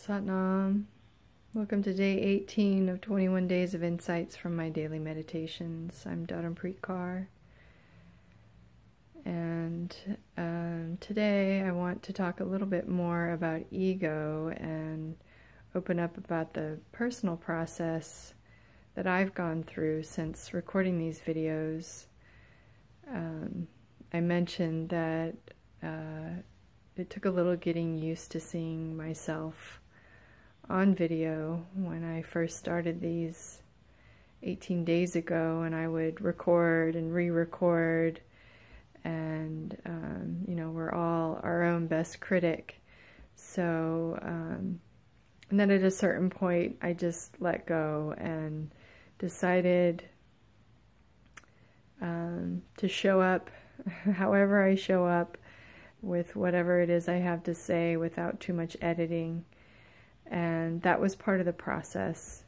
Satnam. Welcome to day 18 of 21 days of insights from my daily meditations. I'm Dharampreet Kaur. And today I want to talk a little bit more about ego and open up about the personal process that I've gone through since recording these videos. I mentioned that it took a little getting used to seeing myself on video when I first started these 18 days ago, and I would record and re-record, and we're all our own best critic. So and then at a certain point I just let go and decided to show up however I show up, with whatever it is I have to say without too much editing. And that was part of the process.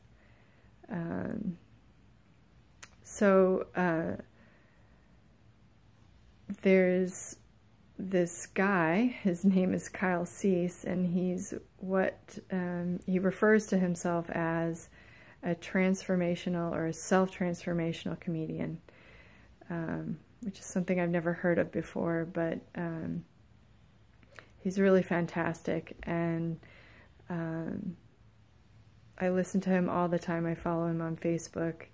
There's this guy, his name is Kyle Cease, and he's what he refers to himself as a transformational or a self-transformational comedian, which is something I've never heard of before, but he's really fantastic, and I listen to him all the time. I follow him on Facebook.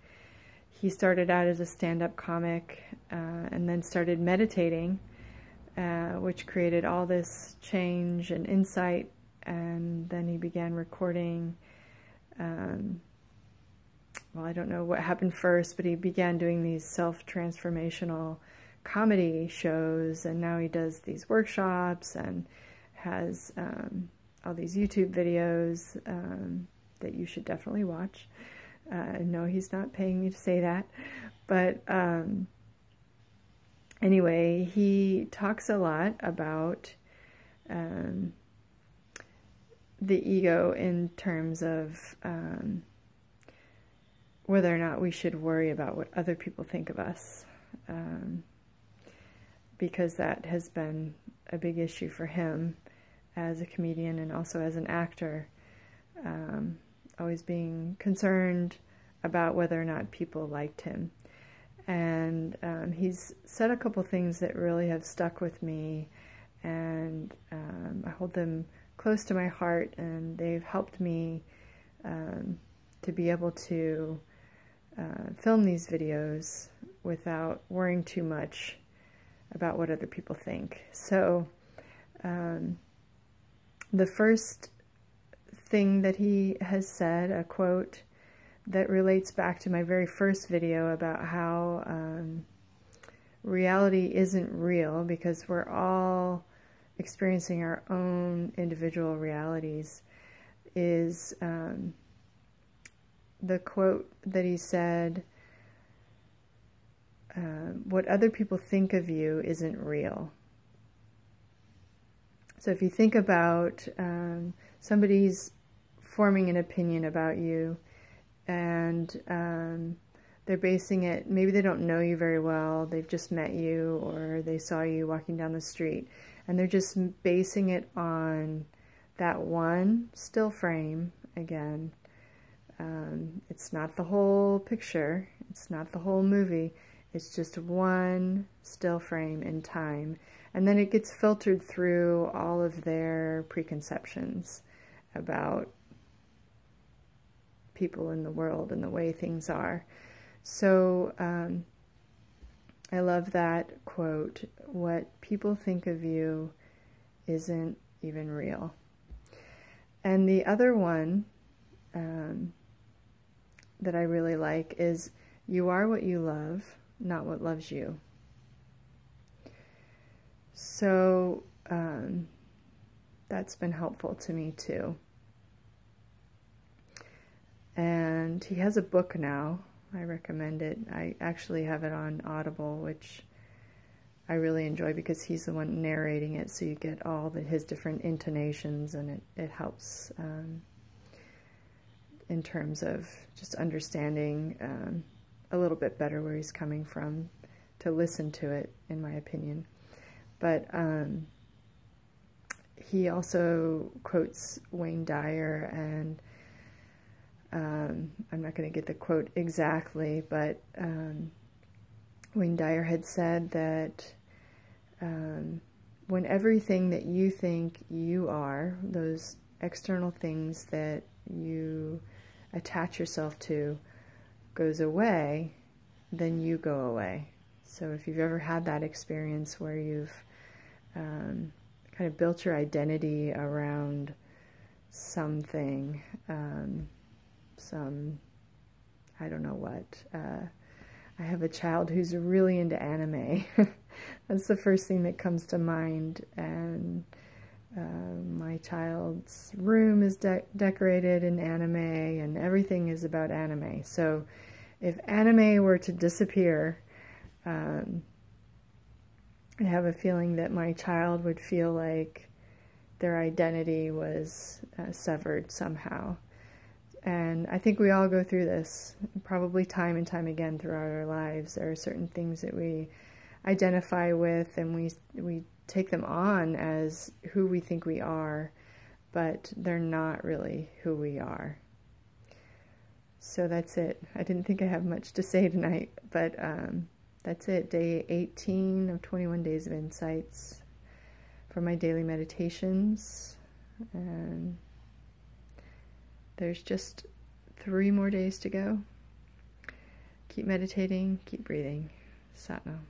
He started out as a stand-up comic and then started meditating, which created all this change and insight, and then he began recording. Well, I don't know what happened first, but he began doing these self-transformational comedy shows, and now he does these workshops and has all these YouTube videos that you should definitely watch. No, he's not paying me to say that, but anyway, he talks a lot about the ego in terms of whether or not we should worry about what other people think of us, because that has been a big issue for him as a comedian and also as an actor, always being concerned about whether or not people liked him. And he's said a couple things that really have stuck with me, and I hold them close to my heart, and they've helped me to be able to film these videos without worrying too much about what other people think. So the first thing that he has said, a quote that relates back to my very first video about how reality isn't real because we're all experiencing our own individual realities, is the quote that he said, what other people think of you isn't real. So if you think about somebody's forming an opinion about you, and they're basing it, maybe they don't know you very well, they've just met you, or they saw you walking down the street, and they're just basing it on that one still frame. Again, it's not the whole picture, it's not the whole movie, it's just one still frame in time. And then it gets filtered through all of their preconceptions about people in the world and the way things are. So I love that quote, what people think of you isn't even real. And the other one that I really like is, you are what you love, not what loves you. So that's been helpful to me too. And he has a book now. I recommend it. I actually have it on Audible, which I really enjoy because he's the one narrating it, so you get all his different intonations, and it helps in terms of just understanding a little bit better where he's coming from, to listen to it, in my opinion. But he also quotes Wayne Dyer, and I'm not going to get the quote exactly, but Wayne Dyer had said that when everything that you think you are, those external things that you attach yourself to, goes away, then you go away. So if you've ever had that experience where you've kind of built your identity around something, I don't know what. I have a child who's really into anime. That's the first thing that comes to mind. And my child's room is decorated in anime, and everything is about anime. So if anime were to disappear, I have a feeling that my child would feel like their identity was severed somehow. And I think we all go through this, probably time and time again throughout our lives. There are certain things that we identify with, and we take them on as who we think we are, but they're not really who we are. So that's it. I didn't think I have much to say tonight, but that's it. Day 18 of 21 Days of Insights for my daily meditations. And there's just 3 more days to go. Keep meditating, keep breathing. Sat Nam.